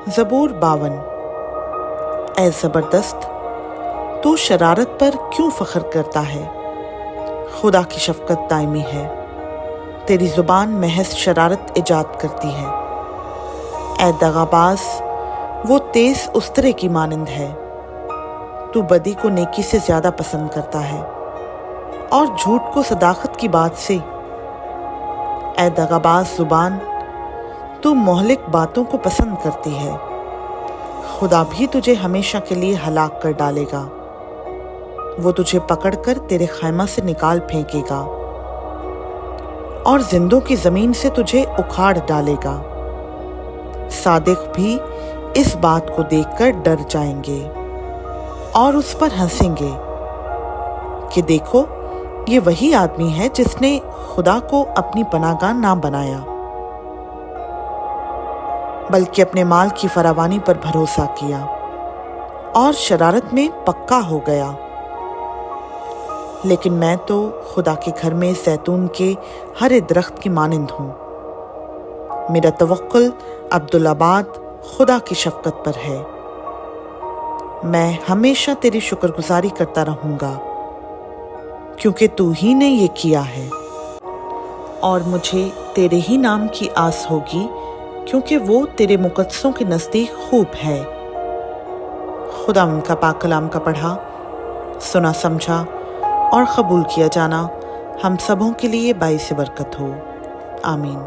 زبور 52۔ اے زبردست، تو شرارت پر کیوں فخر کرتا ہے؟ خدا کی شفقت دائمی ہے، تیری زبان محض شرارت ایجاد کرتی ہے۔ اے دغاباز، وہ تیز استرے کی مانند ہے، تو بدی کو نیکی سے زیادہ پسند کرتا ہے اور جھوٹ کو صداقت کی بات سے۔ اے دغاباز زبان، تو مہلک باتوں کو پسند کرتی ہے، خدا بھی تجھے ہمیشہ کے لیے ہلاک کر ڈالے گا، وہ تجھے پکڑ کر تیرے خیمہ سے نکال پھینکے گا اور زندوں کی زمین سے تجھے اکھاڑ ڈالے گا۔ صادق بھی اس بات کو دیکھ کر ڈر جائیں گے اور اس پر ہنسیں گے کہ دیکھو، یہ وہی آدمی ہے جس نے خدا کو اپنی پناہ گاہ نہ بنایا بلکہ اپنے مال کی فراوانی پر بھروسہ کیا اور شرارت میں پکا ہو گیا۔ لیکن میں تو خدا کے گھر میں زیتون کے ہرے درخت کی مانند ہوں، میرا توکل عبدالآباد خدا کی شفقت پر ہے۔ میں ہمیشہ تیری شکر گزاری کرتا رہوں گا کیونکہ تو ہی نے یہ کیا ہے، اور مجھے تیرے ہی نام کی آس ہوگی کیونکہ وہ تیرے مقدسوں کے نزدیک خوب ہے۔ خدا ان کا پاک کلام کا پڑھا، سنا، سمجھا اور قبول کیا جانا ہم سبوں کے لیے باعث برکت ہو۔ آمین۔